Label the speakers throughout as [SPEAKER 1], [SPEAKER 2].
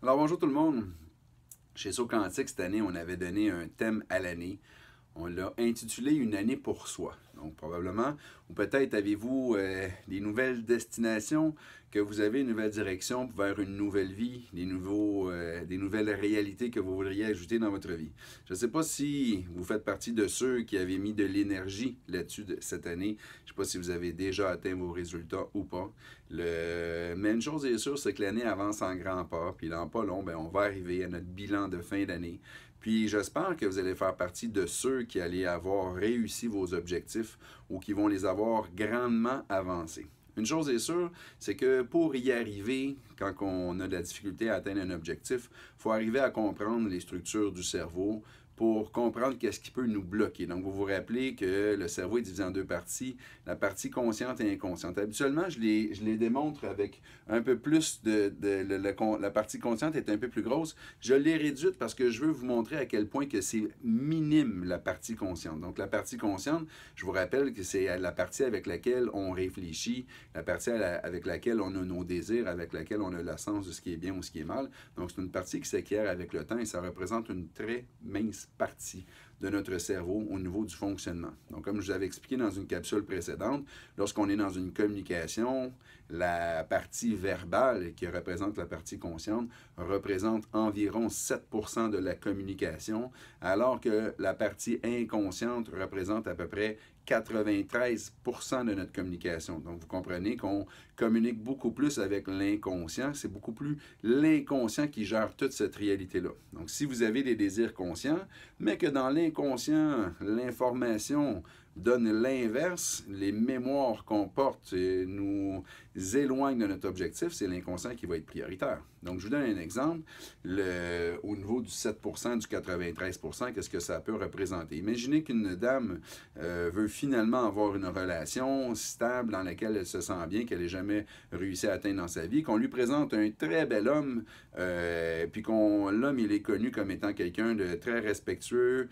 [SPEAKER 1] Alors bonjour tout le monde. Chez Saut Quantique, cette année, on avait donné un thème à l'année. On l'a intitulé Une année pour soi. Donc probablement, ou peut-être avez-vous des nouvelles destinations, que vous avez une nouvelle direction vers une nouvelle vie, des nouvelles réalités que vous voudriez ajouter dans votre vie. Je ne sais pas si vous faites partie de ceux qui avaient mis de l'énergie là-dessus cette année. Je ne sais pas si vous avez déjà atteint vos résultats ou pas. Mais une chose est sûre, c'est que l'année avance en grand pas. Puis dans pas long, ben, on va arriver à notre bilan de fin d'année. Puis j'espère que vous allez faire partie de ceux qui allez avoir réussi vos objectifs ou qui vont les avoir grandement avancés. Une chose est sûre, c'est que pour y arriver, quand on a de la difficulté à atteindre un objectif, il faut arriver à comprendre les structures du cerveau pour comprendre qu'est-ce qui peut nous bloquer. Donc, vous vous rappelez que le cerveau est divisé en deux parties, la partie consciente et inconsciente. Habituellement, je les démontre avec un peu plus la partie consciente est un peu plus grosse. Je l'ai réduite parce que je veux vous montrer à quel point que c'est minime la partie consciente. Donc, la partie consciente, je vous rappelle que c'est la partie avec laquelle on réfléchit, la partie avec laquelle on a nos désirs, avec laquelle on a le sens de ce qui est bien ou ce qui est mal. Donc, c'est une partie qui s'acquiert avec le temps et ça représente une très mince partie de notre cerveau au niveau du fonctionnement. Donc, comme je vous avais expliqué dans une capsule précédente, lorsqu'on est dans une communication, la partie verbale, qui représente la partie consciente, représente environ 7% de la communication, alors que la partie inconsciente représente à peu près 93% de notre communication. Donc, vous comprenez qu'on communique beaucoup plus avec l'inconscient. C'est beaucoup plus l'inconscient qui gère toute cette réalité-là. Donc, si vous avez des désirs conscients, mais que dans l'inconscient, l'information donne l'inverse, les mémoires qu'on porte nous éloignent de notre objectif, c'est l'inconscient qui va être prioritaire. Donc, je vous donne un exemple. Au niveau du 7%, du 93%, qu'est-ce que ça peut représenter? Imaginez qu'une dame veut finalement avoir une relation stable dans laquelle elle se sent bien, qu'elle n'ait jamais réussi à atteindre dans sa vie, qu'on lui présente un très bel homme, puis l'homme, il est connu comme étant quelqu'un de très respectueux,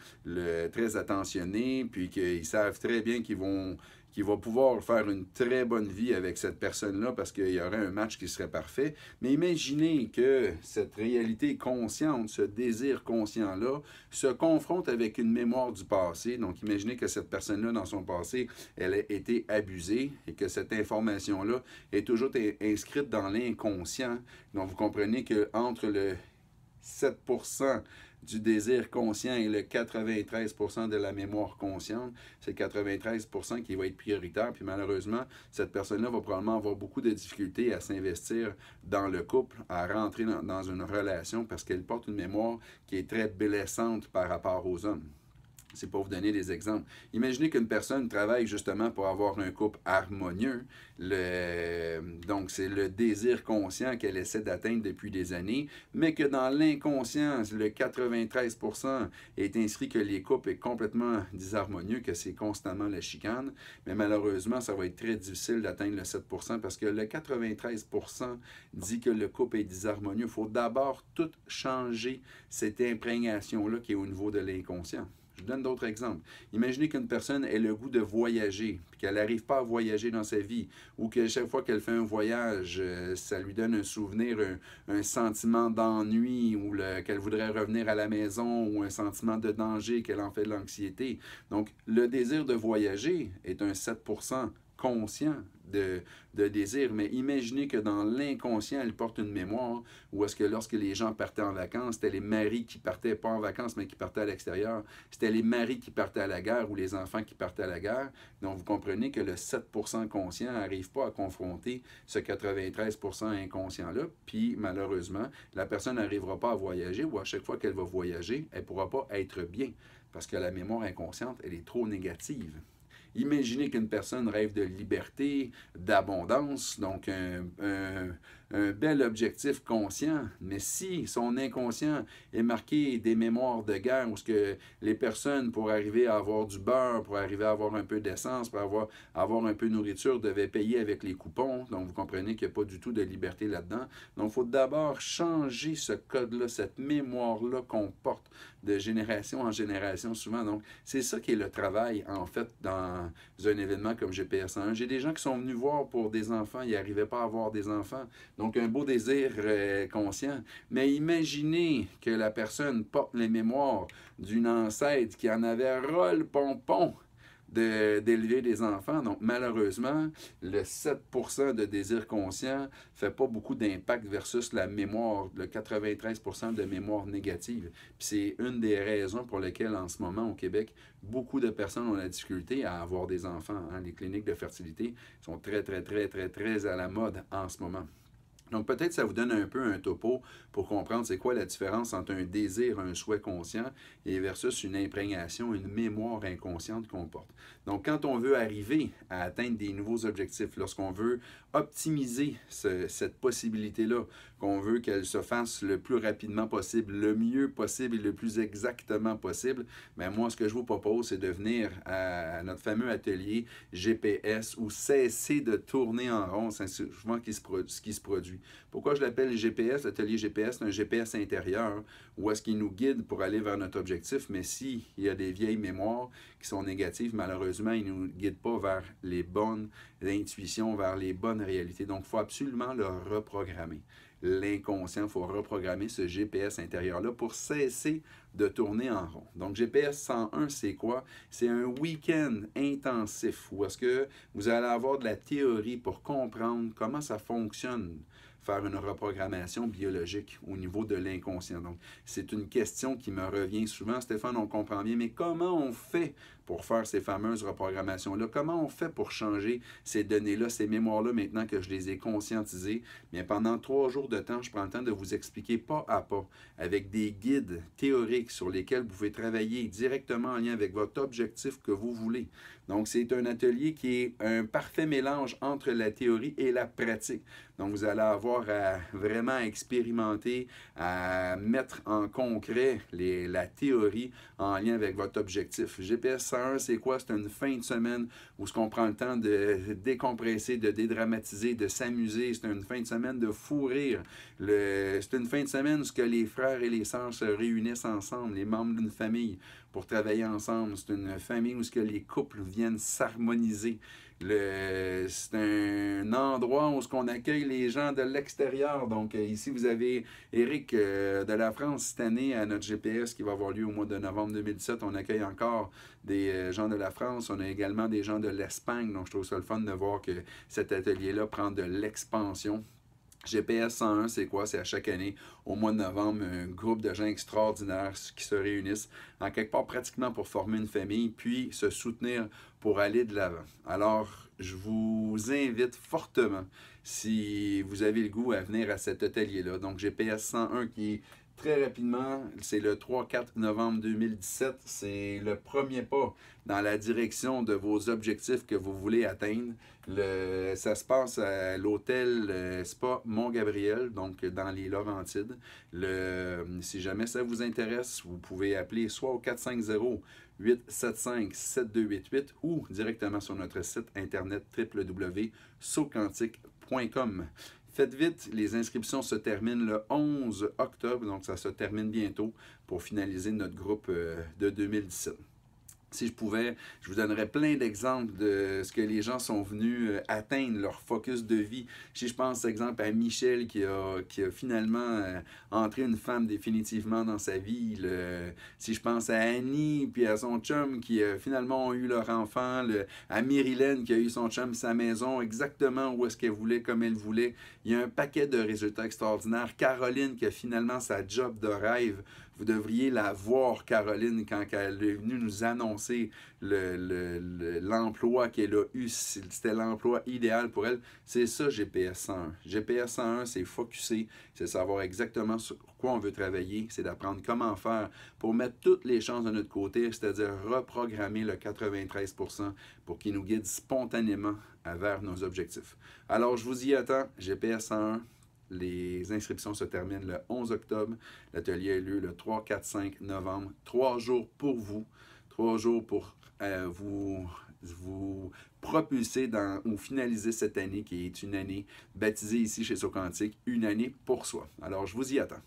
[SPEAKER 1] très attentionné, puis qu'ils savent très bien qu'il va pouvoir faire une très bonne vie avec cette personne-là parce qu'il y aurait un match qui serait parfait. Mais imaginez que cette réalité consciente, ce désir conscient-là, se confronte avec une mémoire du passé. Donc imaginez que cette personne-là, dans son passé, elle a été abusée et que cette information-là est toujours inscrite dans l'inconscient. Donc vous comprenez qu'entre le 7% du désir conscient et le 93% de la mémoire consciente, c'est le 93% qui va être prioritaire. Puis malheureusement, cette personne-là va probablement avoir beaucoup de difficultés à s'investir dans le couple, à rentrer dans une relation parce qu'elle porte une mémoire qui est très blessante par rapport aux hommes. C'est pour vous donner des exemples. Imaginez qu'une personne travaille justement pour avoir un couple harmonieux. Donc, c'est le désir conscient qu'elle essaie d'atteindre depuis des années, mais que dans l'inconscient, le 93% est inscrit que les couples est complètement disharmonieux, que c'est constamment la chicane. Mais malheureusement, ça va être très difficile d'atteindre le 7% parce que le 93% dit que le couple est disharmonieux. Il faut d'abord tout changer cette imprégnation-là qui est au niveau de l'inconscient. Je vous donne d'autres exemples. Imaginez qu'une personne ait le goût de voyager, puis qu'elle n'arrive pas à voyager dans sa vie, ou que chaque fois qu'elle fait un voyage, ça lui donne un souvenir, un sentiment d'ennui, ou qu'elle voudrait revenir à la maison, ou un sentiment de danger, qu'elle en fait de l'anxiété. Donc, le désir de voyager est un 7% conscient de désir, mais imaginez que dans l'inconscient, elle porte une mémoire où est-ce que lorsque les gens partaient en vacances, c'était les maris qui partaient pas en vacances, mais qui partaient à l'extérieur. C'était les maris qui partaient à la guerre ou les enfants qui partaient à la guerre. Donc, vous comprenez que le 7% conscient n'arrive pas à confronter ce 93% inconscient-là, puis malheureusement, la personne n'arrivera pas à voyager ou à chaque fois qu'elle va voyager, elle ne pourra pas être bien parce que la mémoire inconsciente, elle est trop négative. Imaginez qu'une personne rêve de liberté, d'abondance, donc un bel objectif conscient, mais si son inconscient est marqué des mémoires de guerre où ce que les personnes, pour arriver à avoir du beurre, pour arriver à avoir un peu d'essence, pour avoir un peu de nourriture, devaient payer avec les coupons, donc vous comprenez qu'il n'y a pas du tout de liberté là-dedans. Donc il faut d'abord changer ce code-là, cette mémoire-là qu'on porte de génération en génération souvent. Donc c'est ça qui est le travail, en fait, dans un événement comme GPS1. J'ai des gens qui sont venus voir pour des enfants, ils n'arrivaient pas à avoir des enfants Donc, un beau désir conscient. Mais imaginez que la personne porte les mémoires d'une ancêtre qui en avait ras-le-pompon d'élever des enfants. Donc, malheureusement, le 7% de désir conscient ne fait pas beaucoup d'impact versus la mémoire, le 93% de mémoire négative. Puis c'est une des raisons pour lesquelles, en ce moment, au Québec, beaucoup de personnes ont la difficulté à avoir des enfants. Hein. Les cliniques de fertilité sont très à la mode en ce moment. Donc, peut-être ça vous donne un peu un topo pour comprendre c'est quoi la différence entre un désir, un souhait conscient et versus une imprégnation, une mémoire inconsciente qu'on porte. Donc, quand on veut arriver à atteindre des nouveaux objectifs, lorsqu'on veut optimiser cette possibilité-là, qu'on veut qu'elle se fasse le plus rapidement possible, le mieux possible et le plus exactement possible, bien moi, ce que je vous propose, c'est de venir à notre fameux atelier GPS où cesser de tourner en rond, c'est souvent ce qui se produit. Pourquoi je l'appelle GPS? L'atelier GPS, c'est un GPS intérieur où est-ce qu'il nous guide pour aller vers notre objectif, mais s'il y a des vieilles mémoires qui sont négatives, malheureusement, il ne nous guide pas vers les bonnes intuitions, vers les bonnes réalités. Donc, il faut absolument le reprogrammer. L'inconscient, il faut reprogrammer ce GPS intérieur-là pour cesser de tourner en rond. Donc, GPS 101, c'est quoi? C'est un week-end intensif où est-ce que vous allez avoir de la théorie pour comprendre comment ça fonctionne, faire une reprogrammation biologique au niveau de l'inconscient. Donc, c'est une question qui me revient souvent. Stéphane, on comprend bien, mais comment on fait pour faire ces fameuses reprogrammations-là? Comment on fait pour changer ces données-là, ces mémoires-là, maintenant que je les ai conscientisées? Bien, pendant 3 jours de temps, je prends le temps de vous expliquer pas à pas, avec des guides théoriques sur lesquels vous pouvez travailler directement en lien avec votre objectif que vous voulez. Donc, c'est un atelier qui est un parfait mélange entre la théorie et la pratique. Donc, vous allez avoir à vraiment expérimenter, à mettre en concret la théorie en lien avec votre objectif. GPS 101, c'est quoi? C'est une fin de semaine où on prend le temps de décompresser, de dédramatiser, de s'amuser. C'est une fin de semaine de fou rire. C'est une fin de semaine où les frères et les sœurs se réunissent ensemble, les membres d'une famille, pour travailler ensemble. C'est une famille où les couples viennent s'harmoniser. C'est un endroit où on accueille les gens de l'extérieur. Donc, ici, vous avez Éric de la France cette année à notre GPS qui va avoir lieu au mois de novembre 2017. On accueille encore des gens de la France. On a également des gens de l'Espagne. Donc, je trouve ça le fun de voir que cet atelier-là prend de l'expansion. GPS 101, c'est quoi? C'est à chaque année, au mois de novembre, un groupe de gens extraordinaires qui se réunissent en quelque part pratiquement pour former une famille, puis se soutenir pour aller de l'avant. Alors, je vous invite fortement, si vous avez le goût, à venir à cet atelier-là. Donc, GPS 101 qui est très rapidement, c'est le 3-4 novembre 2017. C'est le premier pas dans la direction de vos objectifs que vous voulez atteindre. Ça se passe à l'hôtel Spa Mont-Gabriel, donc dans les Laurentides. Si jamais ça vous intéresse, vous pouvez appeler soit au 450-875-7288 ou directement sur notre site internet www.sauquantique.com. Faites vite, les inscriptions se terminent le 11 octobre, donc ça se termine bientôt pour finaliser notre groupe de 2017. Si je pouvais, je vous donnerais plein d'exemples de ce que les gens sont venus atteindre, leur focus de vie. Si je pense, par exemple, à Michel qui a finalement entré une femme définitivement dans sa vie. Si je pense à Annie puis à son chum qui finalement ont eu leur enfant. À Myrilène qui a eu son chum sa maison exactement où est-ce qu'elle voulait, comme elle voulait. Il y a un paquet de résultats extraordinaires. Caroline qui a finalement sa job de rêve. Vous devriez la voir, Caroline, quand elle est venue nous annoncer l'emploi qu'elle a eu. C'était l'emploi idéal pour elle. C'est ça, GPS 101. GPS 101, c'est focusser, c'est savoir exactement sur quoi on veut travailler, c'est d'apprendre comment faire pour mettre toutes les chances de notre côté, c'est-à-dire reprogrammer le 93% pour qu'il nous guide spontanément vers nos objectifs. Alors, je vous y attends, GPS 101. Les inscriptions se terminent le 11 octobre. L'atelier a lieu le 3, 4, 5 novembre. 3 jours pour vous. 3 jours pour vous propulser ou finaliser cette année qui est une année baptisée ici chez Sauquantique, une année pour soi. Alors, je vous y attends.